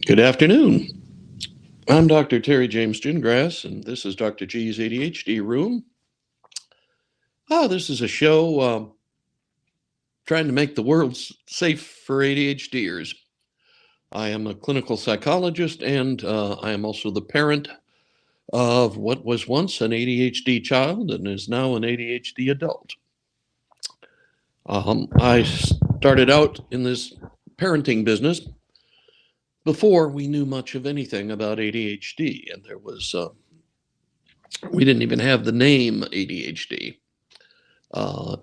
Good afternoon. I'm Dr. Terry James Gingrass, and this is Dr. G's ADHD Room. This is a show trying to make the world safe for ADHDers. I am a clinical psychologist, and I am also the parent of what was once an ADHD child and is now an ADHD adult. I started out in this parenting business before we knew much of anything about ADHD, and we didn't even have the name ADHD.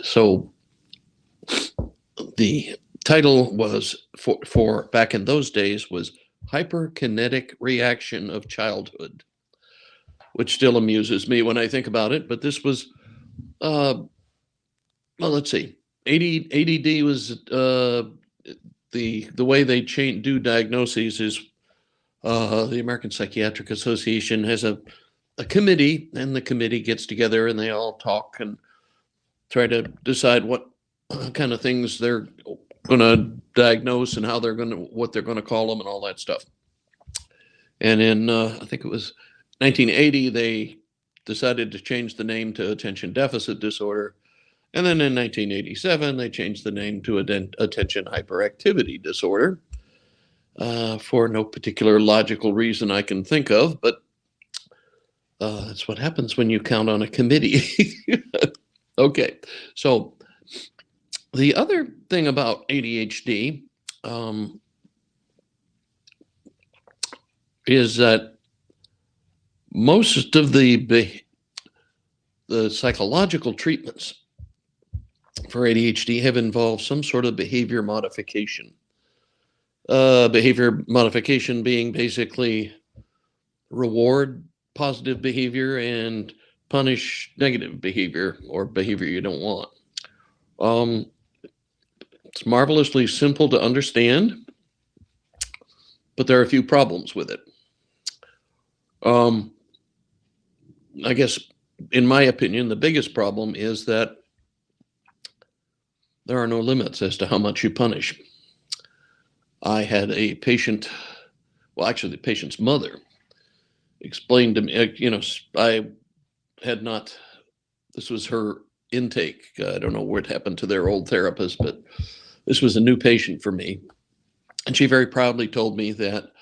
So the title was for back in those days was Hyperkinetic Reaction of Childhood, which still amuses me when I think about it. But this was, let's see, ADD was the way they do diagnoses is the American Psychiatric Association has a committee, and the committee gets together and they all talk and try to decide what kind of things they're going to diagnose and what they're going to call them and all that stuff. And in I think it was 1980, they decided to change the name to attention deficit disorder. And then in 1987, they changed the name to attention hyperactivity disorder for no particular logical reason I can think of, but that's what happens when you count on a committee. Okay, so the other thing about ADHD is that most of the psychological treatments for ADHD have involved some sort of behavior modification. Behavior modification being basically reward positive behavior and punish negative behavior or behavior you don't want. It's marvelously simple to understand, but there are a few problems with it. I guess, in my opinion, the biggest problem is that there are no limits as to how much you punish. I had a patient, well, actually the patient's mother explained to me, I had not, this was her intake. I don't know what happened to their old therapist, but this was a new patient for me. And she very proudly told me that,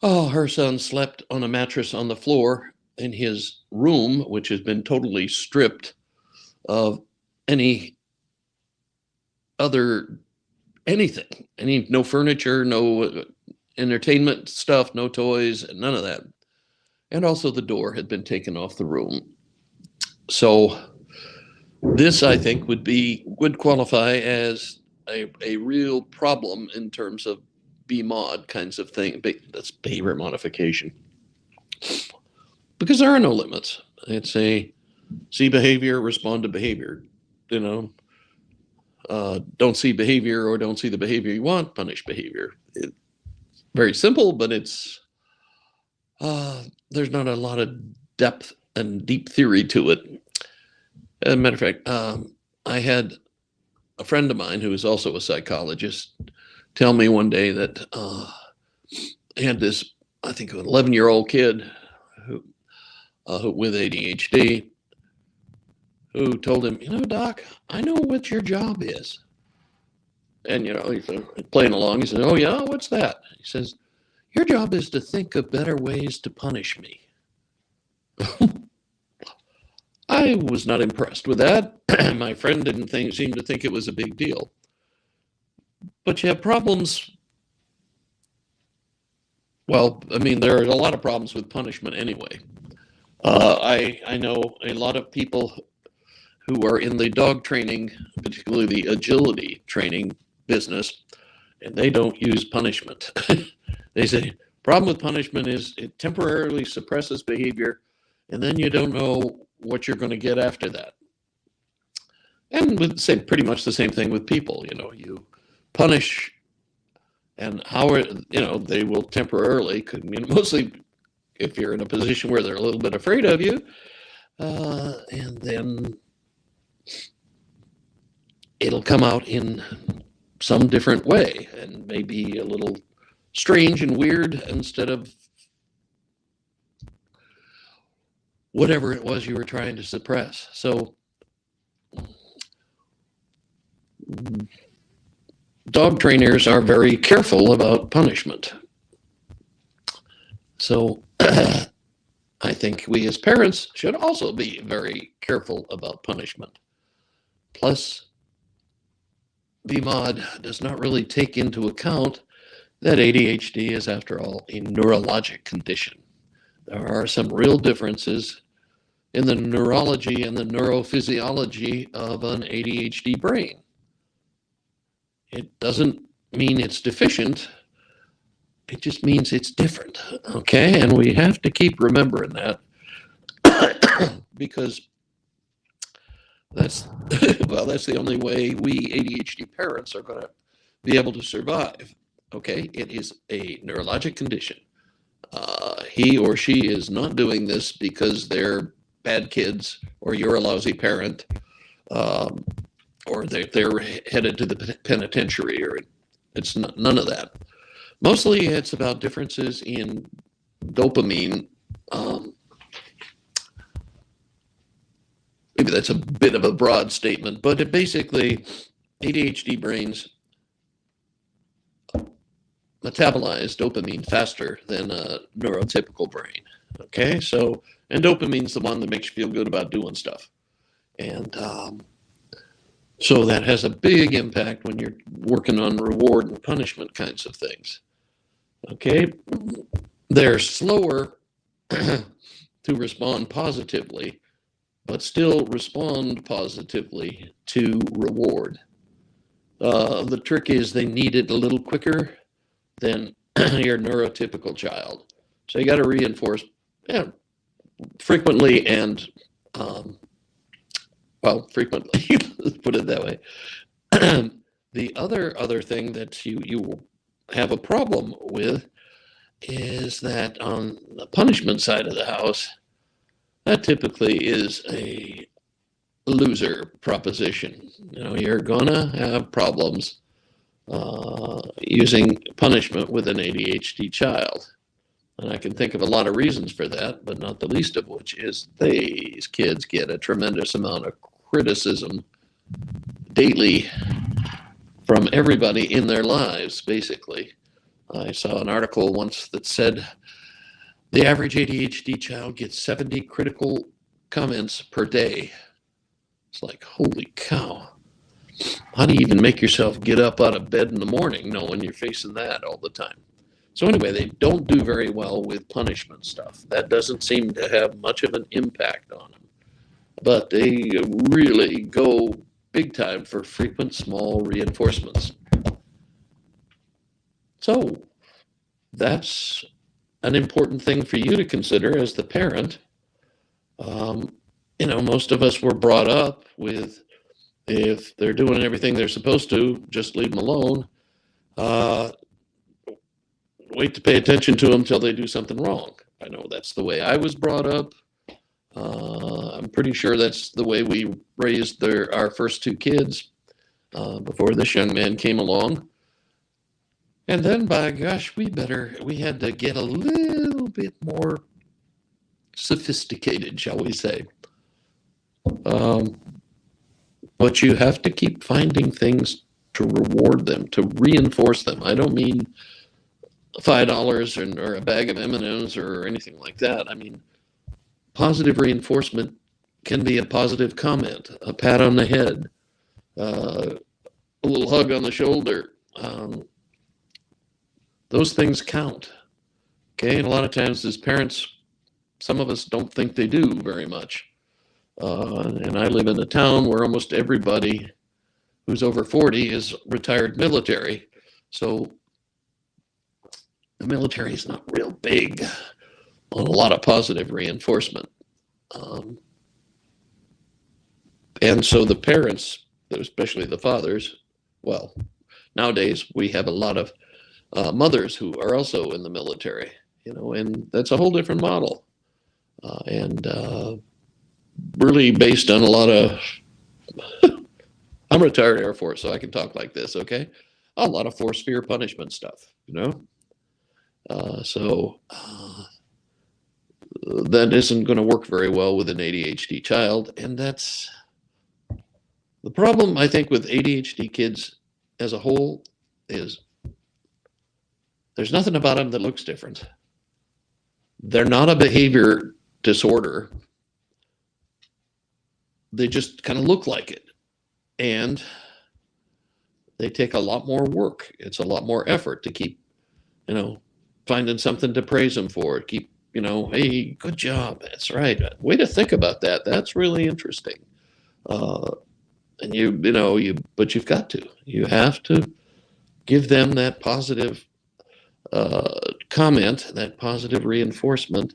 her son slept on a mattress on the floor in his room, which has been totally stripped of any anything, no furniture, no entertainment stuff, no toys, none of that. And also the door had been taken off the room. So this, I think, would qualify as a real problem in terms of BMOD kinds of thing. That's behavior modification. Because there are no limits. It's a see behavior, respond to behavior, don't see behavior or don't see the behavior you want, punish behavior. It's very simple, but it's there's not a lot of depth and deep theory to it. As a matter of fact, I had a friend of mine who is also a psychologist tell me one day that he had this, I think, an 11-year-old kid who with ADHD, who told him, Doc, I know what your job is. And, he's playing along. He says, oh, yeah, what's that? He says, your job is to think of better ways to punish me. I was not impressed with that. My friend didn't seem to think it was a big deal. But you have problems. Well, there are a lot of problems with punishment anyway. I know a lot of people who are in the dog training, particularly the agility training business, and they don't use punishment. They say, problem with punishment is it temporarily suppresses behavior, and then you don't know what you're going to get after that. And pretty much the same thing with people. You punish, and they will temporarily, mostly if you're in a position where they're a little bit afraid of you, and then it'll come out in some different way, and maybe a little strange and weird instead of whatever it was you were trying to suppress. So dog trainers are very careful about punishment. So I think we as parents should also be very careful about punishment. Plus, VMOD does not really take into account that ADHD is, after all, a neurologic condition. There are some real differences in the neurology and the neurophysiology of an ADHD brain. It doesn't mean it's deficient. It just means it's different, okay? And we have to keep remembering that because that's the only way we ADHD parents are going to be able to survive, okay? It is a neurologic condition. He or she is not doing this because they're bad kids or you're a lousy parent or they're headed to the penitentiary, or it's none of that. Mostly it's about differences in dopamine. Maybe that's a bit of a broad statement, but it basically, ADHD brains metabolize dopamine faster than a neurotypical brain. Okay, so, and dopamine's the one that makes you feel good about doing stuff. And so that has a big impact when you're working on reward and punishment kinds of things. Okay, they're slower to respond positively, but still respond positively to reward. The trick is they need it a little quicker than your neurotypical child. So you got to reinforce frequently and, frequently, let's put it that way. The other thing that you have a problem with is that on the punishment side of the house, that typically is a loser proposition. You know, you're gonna have problems using punishment with an ADHD child. And I can think of a lot of reasons for that, but not the least of which is these kids get a tremendous amount of criticism daily from everybody in their lives, basically. I saw an article once that said the average ADHD child gets 70 critical comments per day. It's like, holy cow. How do you even make yourself get up out of bed in the morning knowing you're facing that all the time? So anyway, they don't do very well with punishment stuff. That doesn't seem to have much of an impact on them. But they really go big time for frequent small reinforcements. So that's an important thing for you to consider as the parent. Most of us were brought up with, if they're doing everything they're supposed to, just leave them alone. Wait to pay attention to them until they do something wrong. I know that's the way I was brought up. I'm pretty sure that's the way we raised our first two kids before this young man came along. And then, by gosh, we had to get a little bit more sophisticated, shall we say. But you have to keep finding things to reward them, to reinforce them. I don't mean $5 or a bag of M&Ms or anything like that. I mean, positive reinforcement can be a positive comment, a pat on the head, a little hug on the shoulder. Those things count. Okay, and a lot of times as parents, some of us don't think they do very much. And I live in a town where almost everybody who's over 40 is retired military. So the military is not real big on a lot of positive reinforcement. And so the parents, especially the fathers, well, nowadays we have a lot of mothers who are also in the military, and that's a whole different model. And really based on a lot of, I'm retired Air Force, so I can talk like this, okay? a lot of force, fear, punishment stuff, So that isn't going to work very well with an ADHD child. And that's the problem, I think, with ADHD kids as a whole is there's nothing about them that looks different. They're not a behavior disorder. They just kind of look like it. And they take a lot more work. It's a lot more effort to keep, finding something to praise them for. Keep, hey, good job. That's right. Way to think about that. That's really interesting. And but you've got to. You have to give them that positive comment, that positive reinforcement,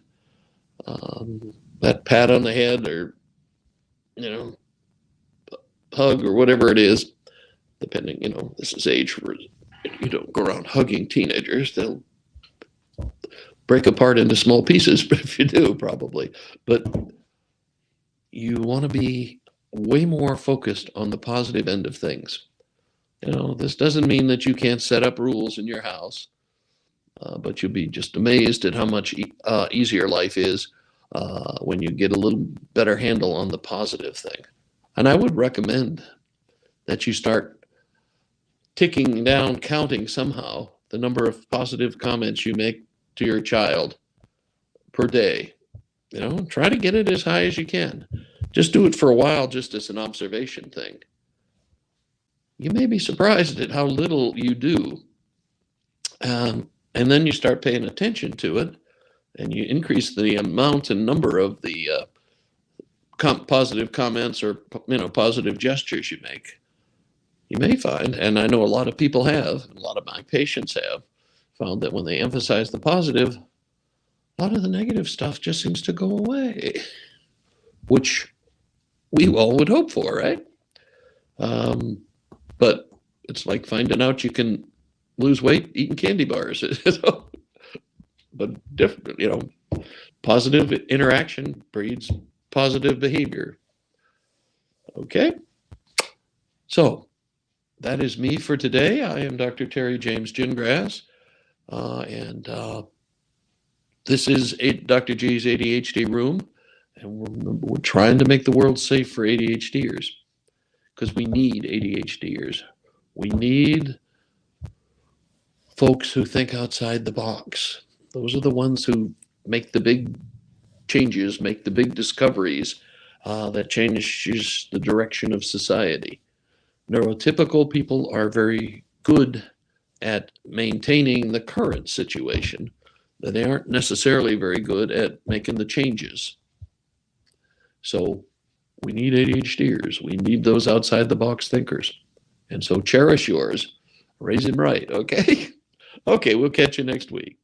that pat on the head or, hug or whatever it is, depending, this is age where you don't go around hugging teenagers. They'll break apart into small pieces, but if you do, probably. But you want to be way more focused on the positive end of things. This doesn't mean that you can't set up rules in your house, but you'll be just amazed at how much easier life is when you get a little better handle on the positive thing. And I would recommend that you start ticking down, counting somehow the number of positive comments you make to your child per day. Try to get it as high as you can. Just do it for a while, just as an observation thing. You may be surprised at how little you do. And then you start paying attention to it, and you increase the amount and number of the positive comments or positive gestures you make. You may find, and I know a lot of people have, a lot of my patients have, found that when they emphasize the positive, a lot of the negative stuff just seems to go away, which we all would hope for, right? But it's like finding out you can lose weight eating candy bars. But different, positive interaction breeds positive behavior. Okay? So that is me for today. I am Dr. Terry James Gingras, and this is Dr. G's ADHD Room, and we're trying to make the world safe for ADHDers, because we need ADHDers. We need folks who think outside the box. Those are the ones who make the big changes, make the big discoveries that changes the direction of society. Neurotypical people are very good at maintaining the current situation, but they aren't necessarily very good at making the changes. So we need ADHDers. We need those outside the box thinkers. And so cherish yours. Raise him right, okay? Okay, we'll catch you next week.